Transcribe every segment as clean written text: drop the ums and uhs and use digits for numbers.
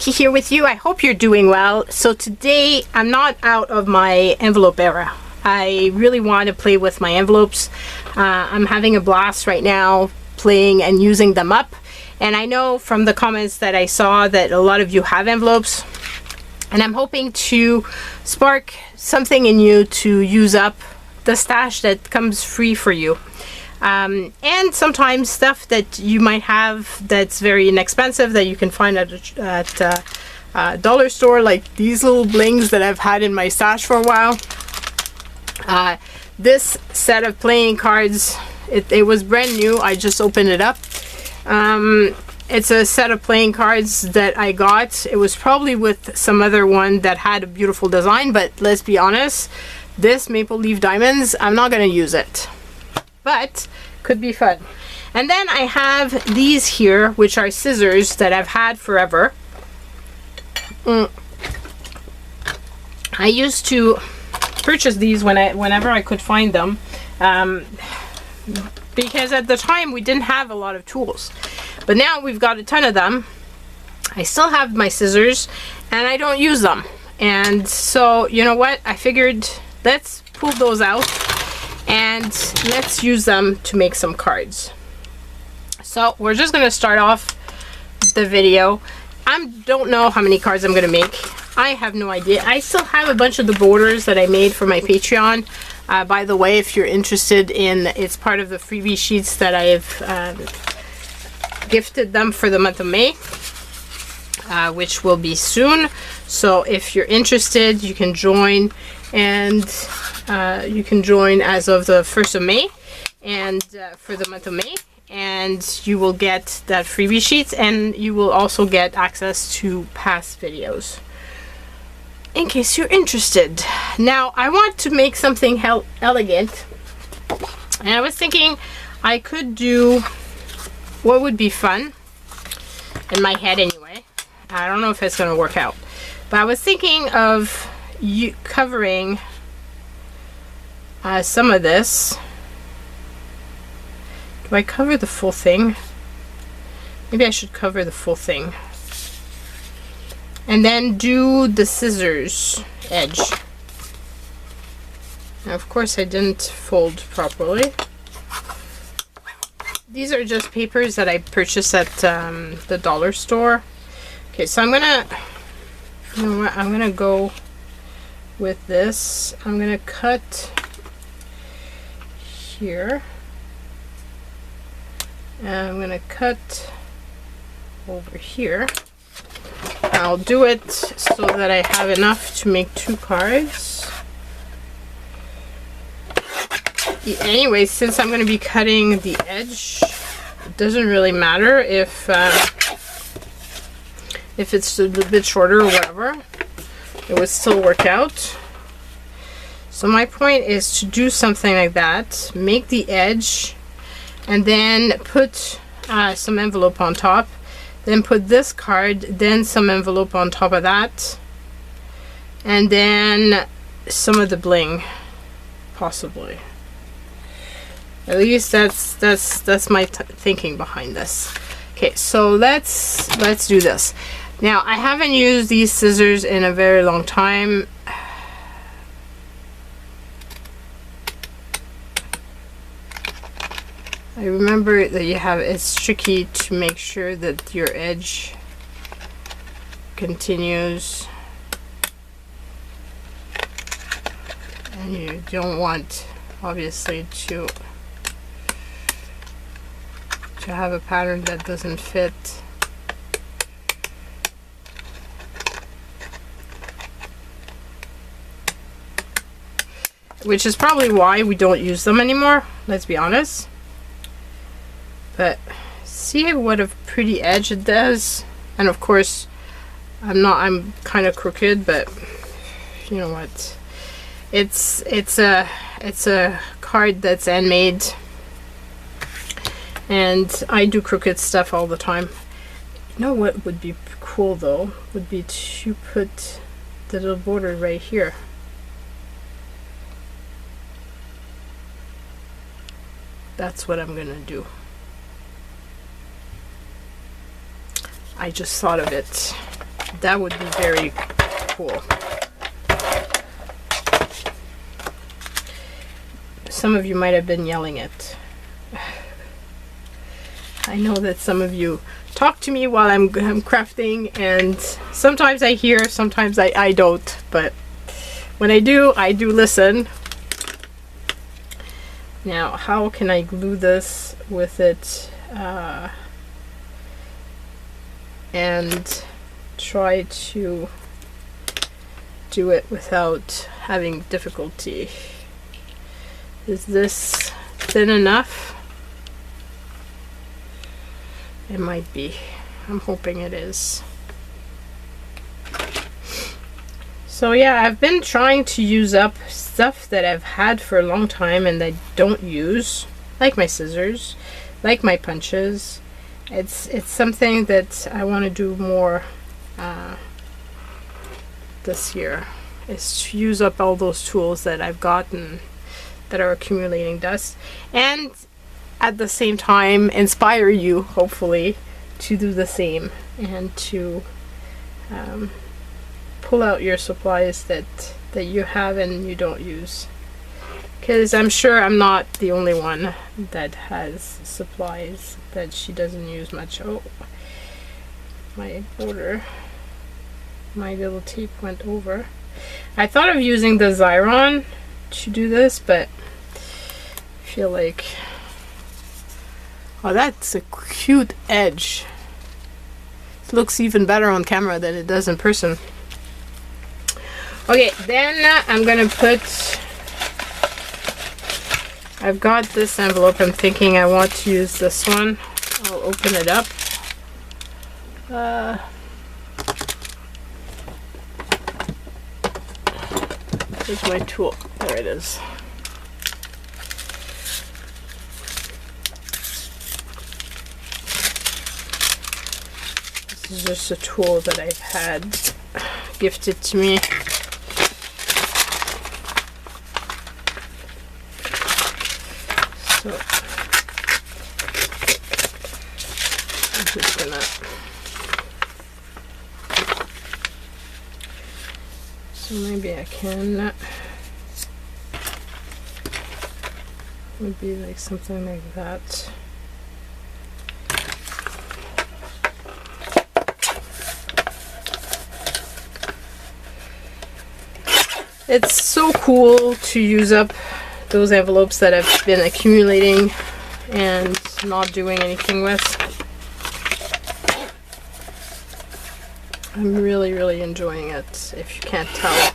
Tracy here with you. I hope you're doing well. So today I'm not out of my envelope era. I really want to play with my envelopes. I'm having a blast right now playing and using them up. And I know from the comments that I saw that a lot of you have envelopes. And I'm hoping to spark something in you to use up the stash that comes free for you. And sometimes stuff that you might have that's very inexpensive that you can find at a dollar store, like these little blings that I've had in my stash for a while. This set of playing cards, it was brand new. I just opened it up. It's a set of playing cards that I got. It was probably with some other one that had a beautiful design, but let's be honest, this Maple Leaf Diamonds, I'm not going to use it. But could be fun. And then I have these here, which are scissors that I've had forever. I used to purchase these whenever I could find them, because at the time we didn't have a lot of tools, but now we've got a ton of them. I still have my scissors and I don't use them, and so you know what, I figured let's pull those out and let's use them to make some cards. So we're just going to start off the video. I don't know how many cards I'm going to make. I have no idea. I still have a bunch of the borders that I made for my Patreon. By the way, if you're interested in, it's part of the freebie sheets that I've gifted them for the month of May, which will be soon. So if you're interested, you can join, and you can join as of the 1st of May and for the month of May, and you will get that freebie sheets, and you will also get access to past videos in case you're interested. Now I want to make something elegant, and I was thinking I could do what would be fun in my head anyway. I don't know if it's going to work out, but I was thinking of covering some of this. Do I cover the full thing? Maybe I should cover the full thing. And then do the scissors edge. Now, of course, I didn't fold properly. These are just papers that I purchased at the dollar store. Okay, so I'm gonna, you know what, I'm gonna go with this. I'm gonna cut here. And I'm gonna cut over here. I'll do it so that I have enough to make 2 cards. Anyway, since I'm going to be cutting the edge, it doesn't really matter if it's a little bit shorter or whatever. It would still work out. So my point is to do something like that, make the edge, and then put some envelope on top. Then put this card, then some envelope on top of that, and then some of the bling, possibly. At least that's my thinking behind this. Okay, so let's do this. Now I haven't used these scissors in a very long time. I remember that it's tricky to make sure that your edge continues, and you don't want, obviously, to have a pattern that doesn't fit. Which is probably why we don't use them anymore, let's be honest. But see what a pretty edge it does. And of course, I'm kind of crooked, but you know what? It's a card that's handmade, and I do crooked stuff all the time. You know what would be cool though? Would be to put the little border right here. That's what I'm gonna do. I just thought of it. That would be very cool. Some of you might have been yelling it. I know that some of you talk to me while I'm crafting, and sometimes I hear, sometimes I don't, but when I do listen. Now, how can I glue this with it and try to do it without having difficulty? Is this thin enough? It might be. I'm hoping it is. So yeah, I've been trying to use up stuff that I've had for a long time and I don't use, like my scissors, like my punches. It's something that I want to do more this year, is to use up all those tools that I've gotten that are accumulating dust, and at the same time inspire you, hopefully, to do the same and to pull out your supplies that you have and you don't use, because I'm sure I'm not the only one that has supplies that she doesn't use much. Oh, my border, my little tape went over. I thought of using the Xyron to do this, but I feel like, oh, that's a cute edge. It looks even better on camera than it does in person. Okay, then I'm gonna put, I've got this envelope. I'm thinking I want to use this one. I'll open it up. Where's my tool? There it is. This is just a tool that I've had gifted to me. So I'm just gonna, so maybe I can, would be like something like that. It's so cool to use up those envelopes that I've been accumulating and not doing anything with. I'm really, really enjoying it, if you can't tell.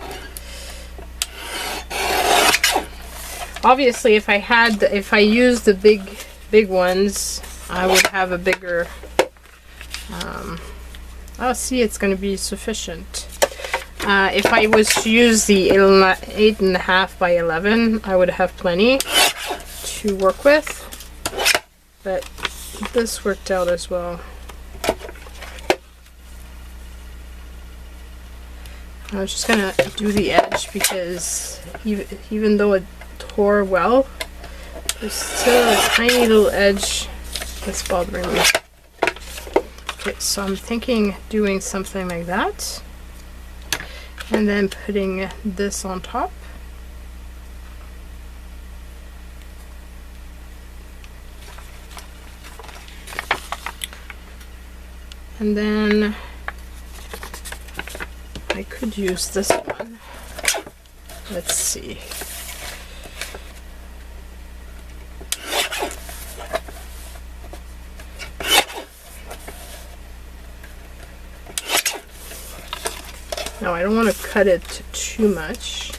Obviously, if I used the big ones, I would have a bigger, oh, see, it's going to be sufficient. If I was to use the 8.5 by 11, I would have plenty to work with, but this worked out as well. I was just gonna do the edge because even though it tore well, there's still a tiny little edge that's bothering me. Okay, so I'm thinking doing something like that. And then putting this on top. And then I could use this one. Let's see. No, I don't want to cut it too much.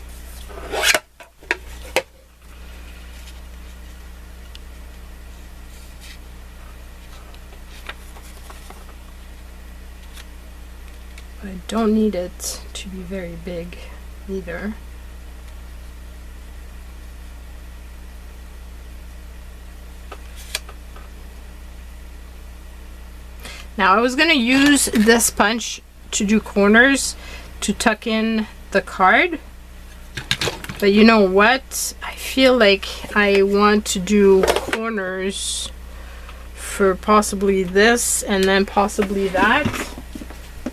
But I don't need it to be very big either. Now I was going to use this punch to do corners, to tuck in the card, but you know what, I feel like I want to do corners for possibly this and then possibly that,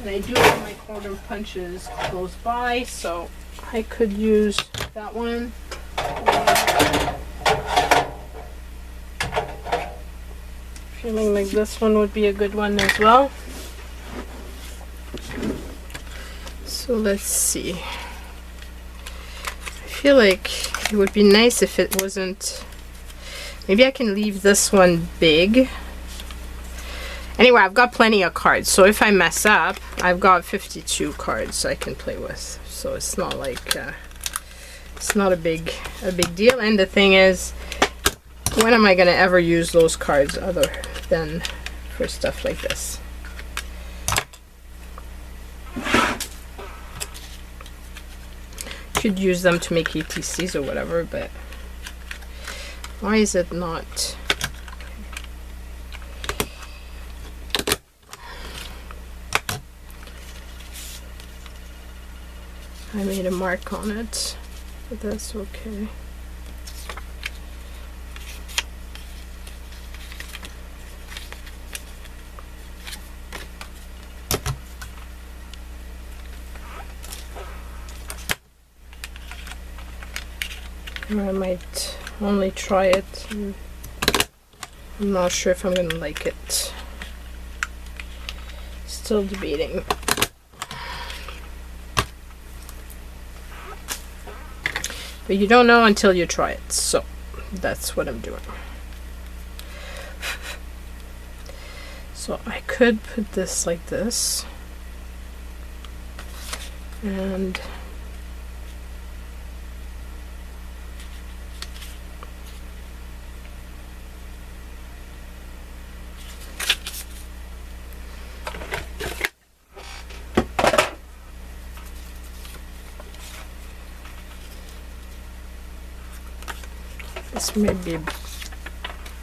And I do have my quarter punches close by, so I could use that one. Feeling like this one would be a good one as well. So let's see. I feel like it would be nice if it wasn't... Maybe I can leave this one big. Anyway, I've got plenty of cards, so if I mess up, I've got 52 cards I can play with. So it's not like it's not a big deal. And the thing is, when am I gonna ever use those cards other than for stuff like this? Could use them to make ETCs or whatever, but why is it not? I made a mark on it, but that's okay. I might only try it. I'm not sure if I'm gonna like it. Still debating. But you don't know until you try it, so that's what I'm doing. So I could put this like this, and this may be a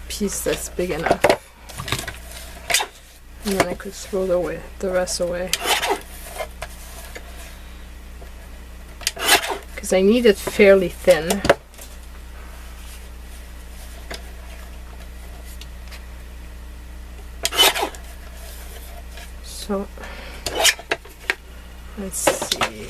piece that's big enough. And then I could throw the rest away. Because I need it fairly thin. So, let's see.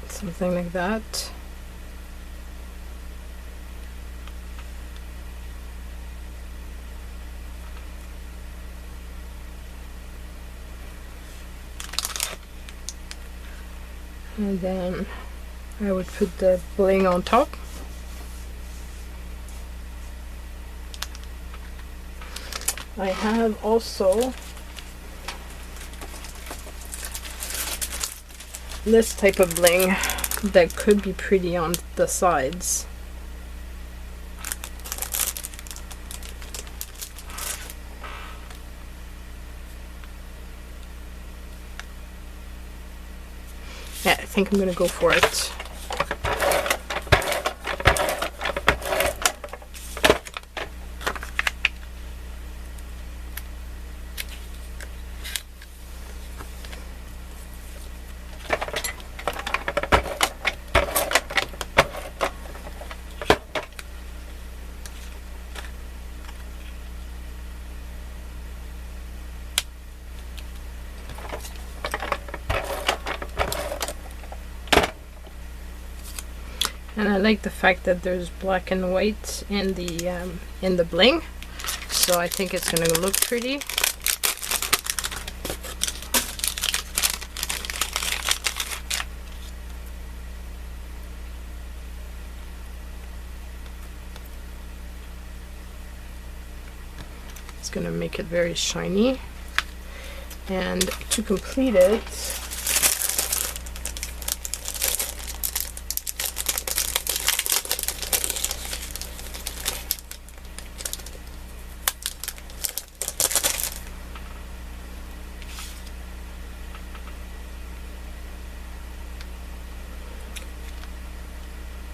Something like that. And then I would put the bling on top. I have also this type of bling that could be pretty on the sides. Yeah, I think I'm gonna go for it. And I like the fact that there's black and white in the bling, so I think it's gonna look pretty. It's gonna make it very shiny. And to complete it,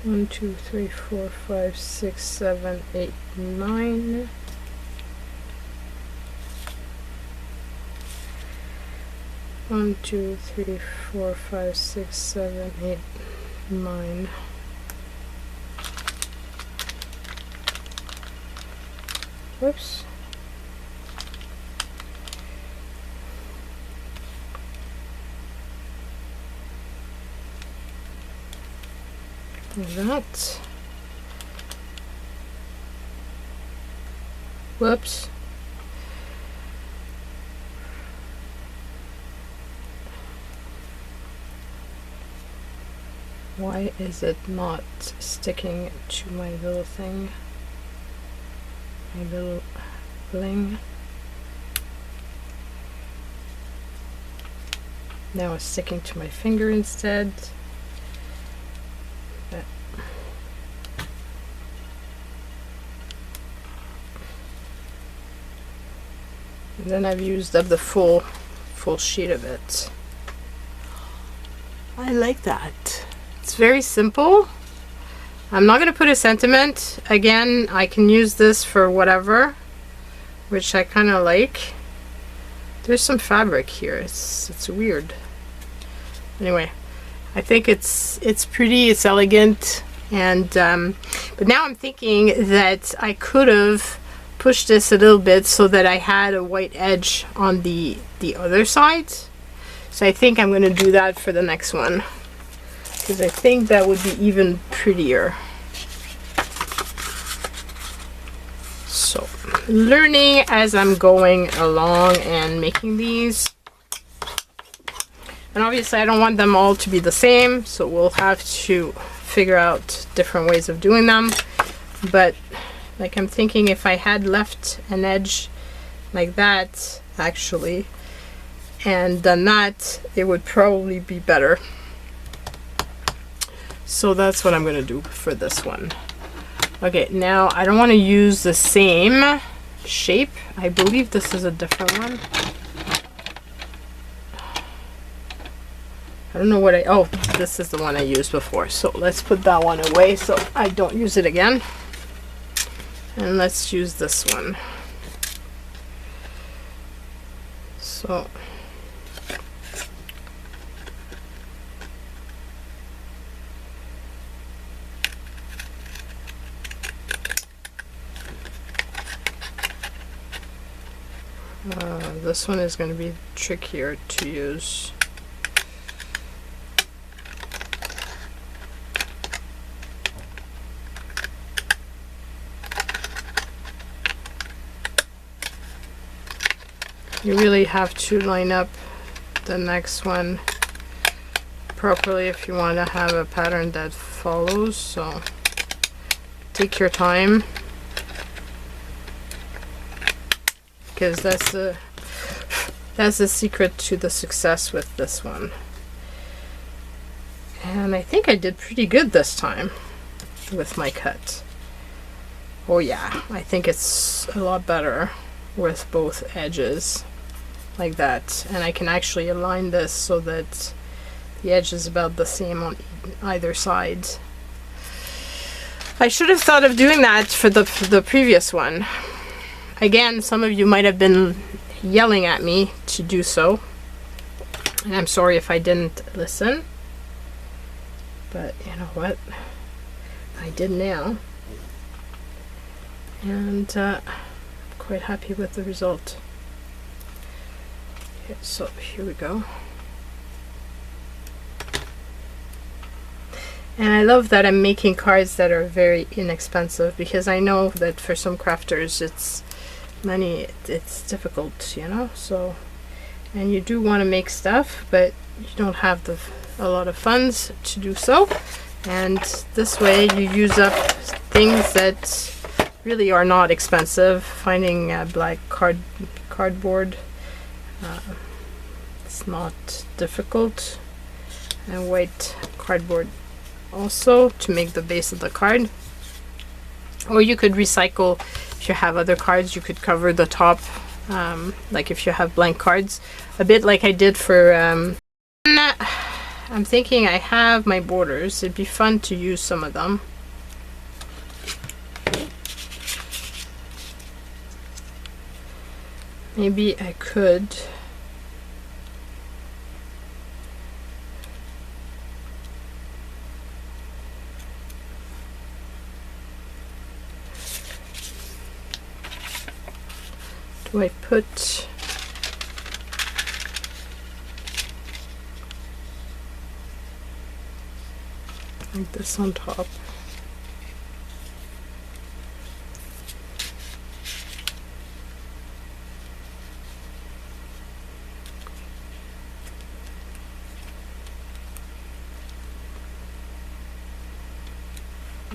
1, 2, 3, 4, 5, 6, 7, 8, 9. One, 2, 3, 4, 5, 6, 7, 8, 9. Whoops. That. Whoops. Why is it not sticking to my little thing? My little bling. Now it's sticking to my finger instead. But and then I've used up the full sheet of it. I like that. It's very simple. I'm not going to put a sentiment. Again, I can use this for whatever, which I kind of like. There's some fabric here. It's weird. Anyway, I think it's pretty, it's elegant, and but now I'm thinking that I could have pushed this a little bit so that I had a white edge on the other side. So I think I'm going to do that for the next one, because I think that would be even prettier. So, learning as I'm going along and making these. And obviously I don't want them all to be the same, so we'll have to figure out different ways of doing them. But like, I'm thinking if I had left an edge like that actually and done that, it would probably be better. So that's what I'm going to do for this one. Okay, now I don't want to use the same shape. I believe this is a different one. I don't know what oh, this is the one I used before. So let's put that one away so I don't use it again. And let's use this one. So this one is going to be trickier to use. You really have to line up the next one properly if you want to have a pattern that follows, so take your time, because that's the secret to the success with this one. And I think I did pretty good this time with my cut. Oh yeah, I think it's a lot better with both edges like that, and I can actually align this so that the edge is about the same on either side. I should have thought of doing that for the previous one. Again, some of you might have been yelling at me to do so, and I'm sorry if I didn't listen, but you know what, I did now, and I'm quite happy with the result. Okay, so here we go. And I love that I'm making cards that are very inexpensive, because I know that for some crafters it's difficult, you know. So, and you do want to make stuff, but you don't have a lot of funds to do so. And this way you use up things that really are not expensive. Finding black cardboard, it's not difficult, and white cardboard also to make the base of the card. Or you could recycle, if you have other cards, you could cover the top, like if you have blank cards, a bit like I did for I'm thinking I have my borders. It'd be fun to use some of them. Maybe I could do I put like this on top?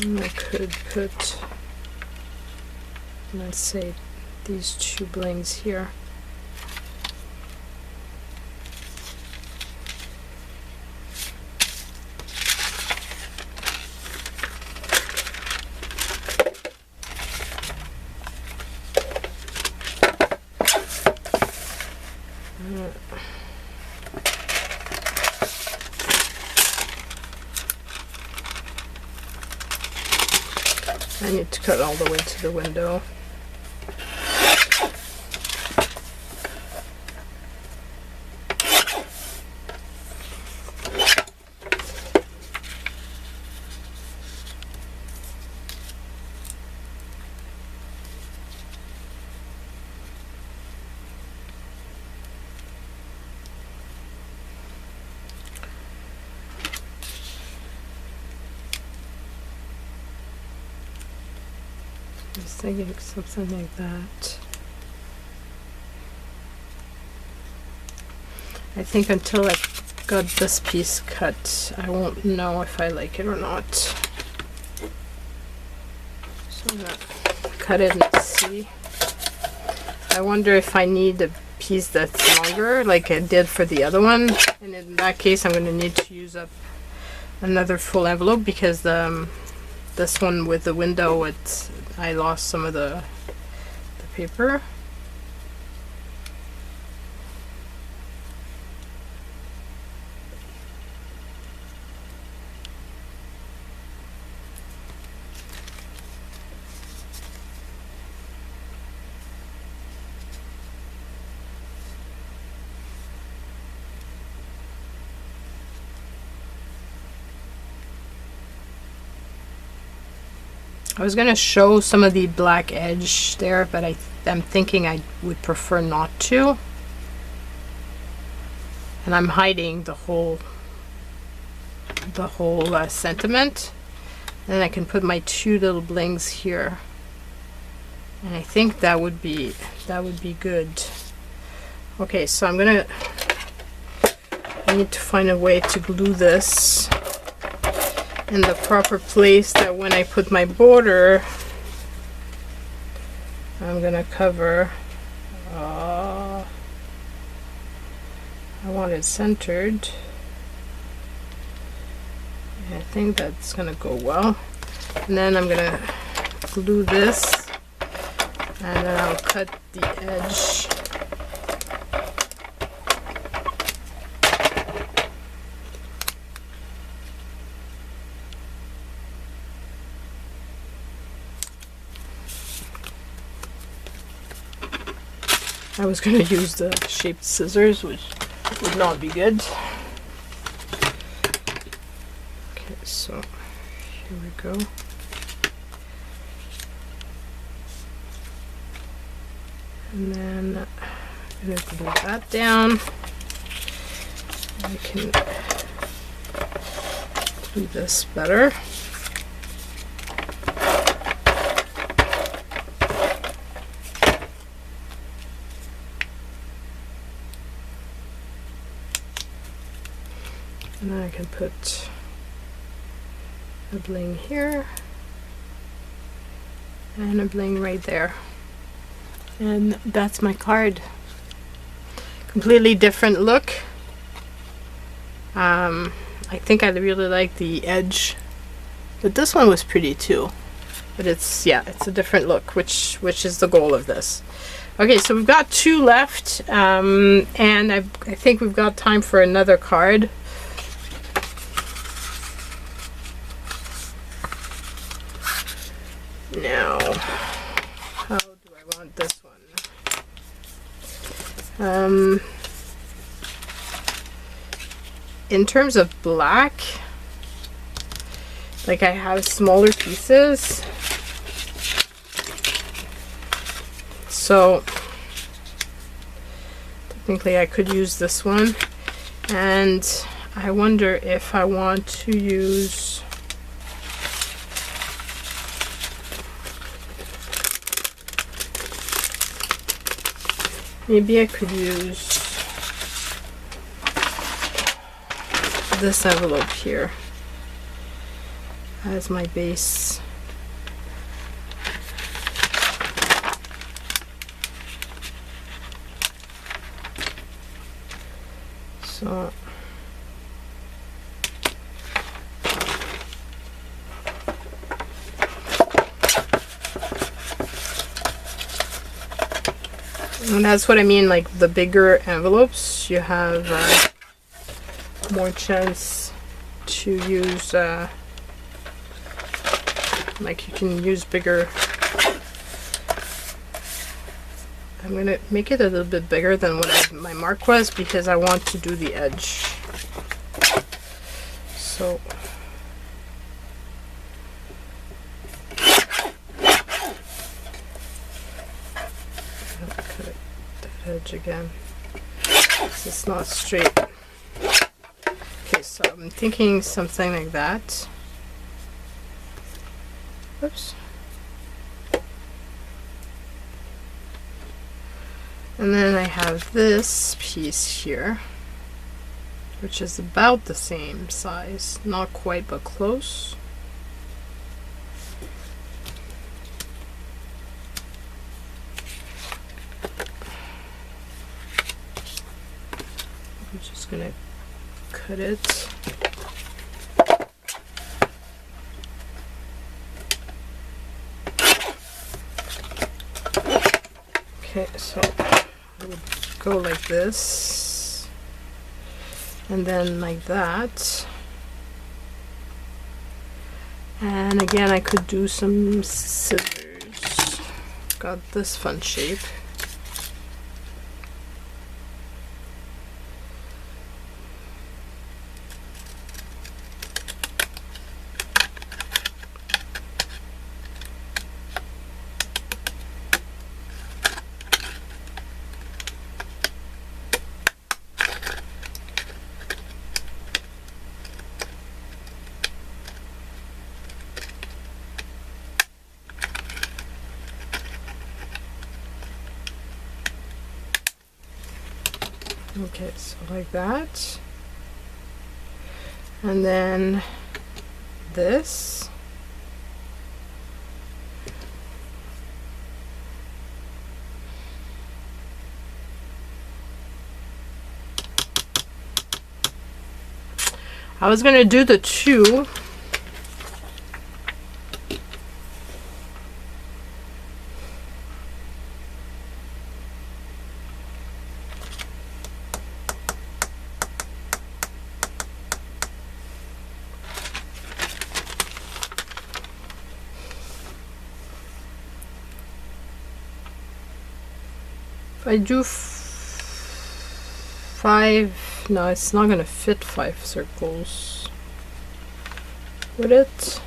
And I could put, let's say, these two blings here. I need to cut all the way to the window. I was thinking something like that. I think until I've got this piece cut, I won't know if I like it or not. So I'm gonna cut it and see. I wonder if I need a piece that's longer, like I did for the other one. And in that case, I'm gonna need to use up another full envelope because this one with the window, I lost some of the paper. I was going to show some of the black edge there, but I'm thinking I would prefer not to. And I'm hiding the whole sentiment. And then I can put my two little blings here. And I think that would be good. Okay, so I need to find a way to glue this in the proper place that when I put my border, I'm gonna cover. I want it centered. I think that's gonna go well. And then I'm gonna glue this, and then I'll cut the edge. I was going to use the shaped scissors, which would not be good. Okay, so here we go. And then I'm going to glue that down. I can do this better. And then I can put a bling here and a bling right there. And that's my card. Completely different look. I think I really like the edge, but this one was pretty too. But it's a different look, which is the goal of this. Okay, so we've got two left, and I think we've got time for another card. In terms of black, like I have smaller pieces, so technically I could use this one, and I wonder if I want to use maybe I could use this envelope here as my base. So and that's what I mean, like the bigger envelopes, you have more chance to use, like you can use bigger. I'm gonna make it a little bit bigger than what my mark was because I want to do the edge. So cut that edge again. It's not straight. Okay, so I'm thinking something like that. Oops. And then I have this piece here, which is about the same size. Not quite, but close. I'm just gonna cut it. Okay, so I would go like this, and then like that. And again, I could do some scissors. Got this fun shape. Okay, so like that. And then this. I was gonna do the two. I do five. No, it's not gonna fit 5 circles. Would it?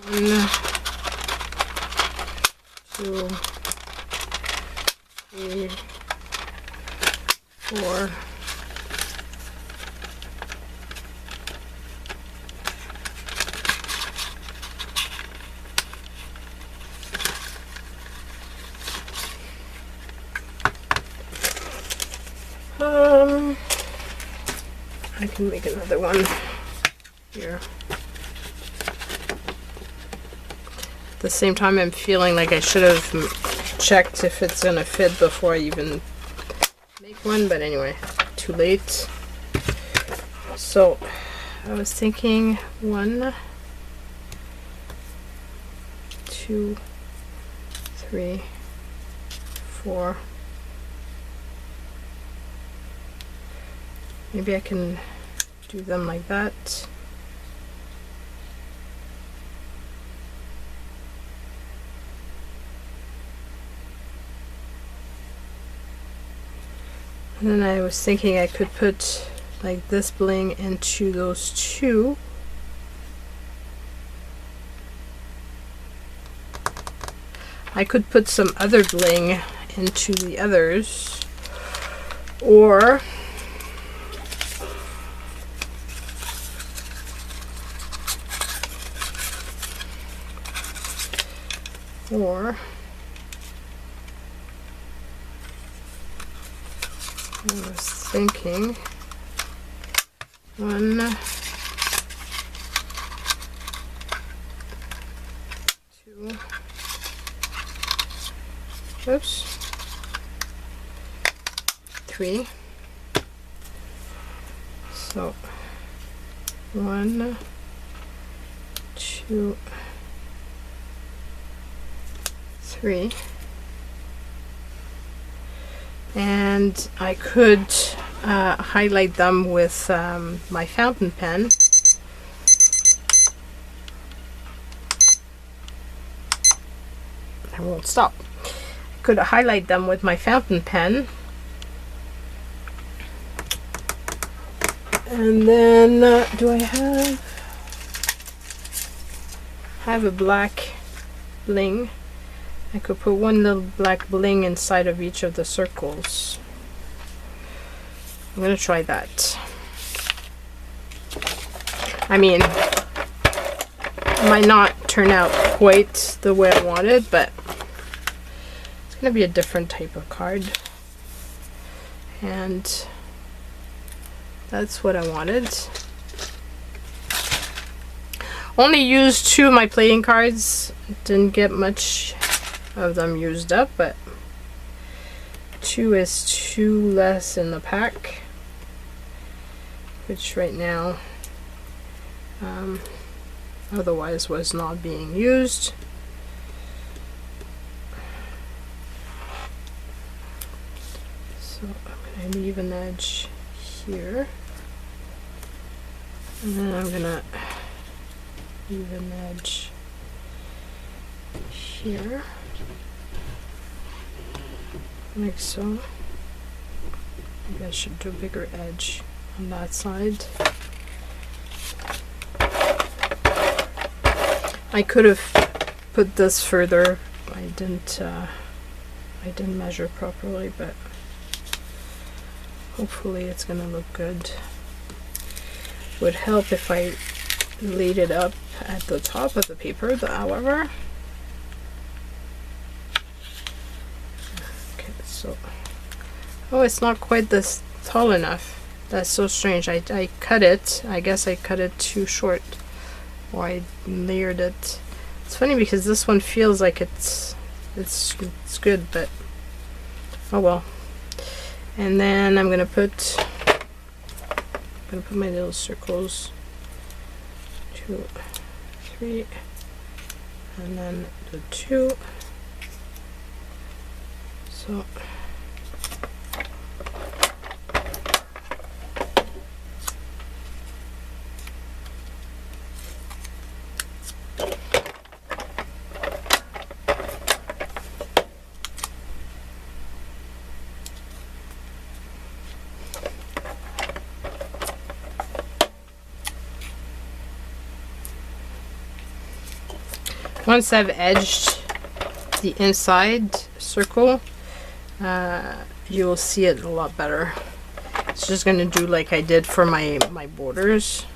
One, 2, 3, 4. I can make another one here. At the same time, I'm feeling like I should have checked if it's gonna fit before I even make one, but anyway, too late. So I was thinking 1, 2, 3, 4. Maybe I can do them like that. And then I was thinking I could put like this bling into those two. I could put some other bling into the others, or I was thinking 1, 2, oops, 3. So 1, 2, 3. And I could highlight them with my fountain pen. I won't stop. I could highlight them with my fountain pen. And then do I have a black bling? I could put one little black bling inside of each of the circles. I'm gonna try that. I mean, it might not turn out quite the way I wanted, but it's gonna be a different type of card. And that's what I wanted. Only used 2 of my playing cards. Didn't get much of them used up, but 2 is 2 less in the pack, which right now otherwise was not being used. So I'm going to leave an edge here, and then I'm going to leave an edge here, like so. Maybe I should do a bigger edge on that side. I could have put this further. I didn't measure properly, but hopefully it's gonna look good. Would help if I laid it up at the top of the paper, however. Okay, so oh, it's not quite this tall enough. That's so strange. I cut it. I guess I cut it too short, or I layered it. It's funny because this one feels like it's good, but oh well. And then I'm gonna put my little circles, 2, 3, and then the 2. So once I've edged the inside circle, you will see it a lot better. It's just going to do like I did for my borders,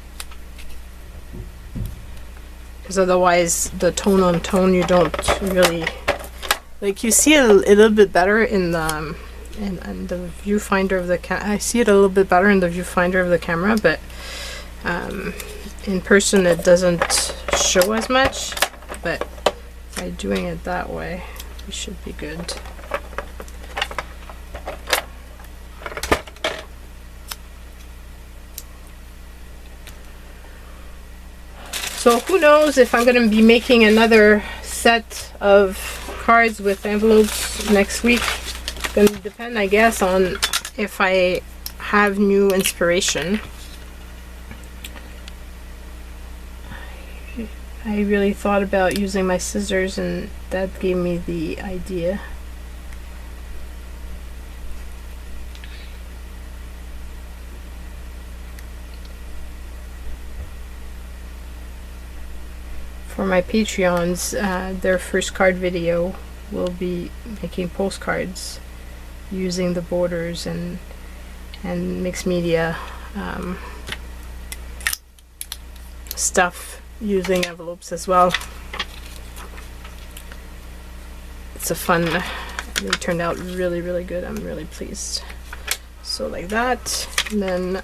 because otherwise the tone on tone you don't really like. You see it a little bit better in the viewfinder of the I see it a little bit better in the viewfinder of the camera, but in person it doesn't show as much. But by doing it that way, we should be good. So who knows if I'm going to be making another set of cards with envelopes next week. It's going to depend, I guess, on if I have new inspiration. I really thought about using my scissors, and that gave me the idea. for my Patreons, their first card video will be making postcards using the borders and mixed media stuff, using envelopes as well. It's a fun, they turned out really, really good. I'm really pleased. So like that, and then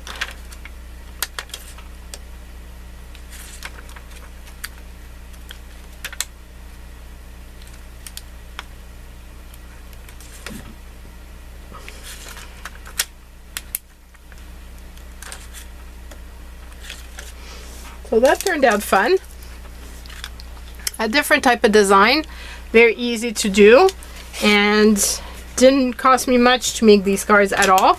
so that turned out fun. A different type of design, very easy to do, and didn't cost me much to make these cards at all.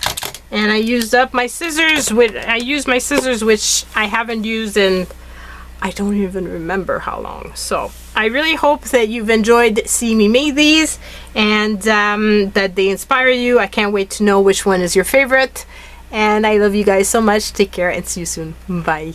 And I used up my scissors, which I haven't used in, I don't even remember how long. So I really hope that you've enjoyed seeing me make these, and that they inspire you. I can't wait to know which one is your favorite. And I love you guys so much. Take care and see you soon. Bye.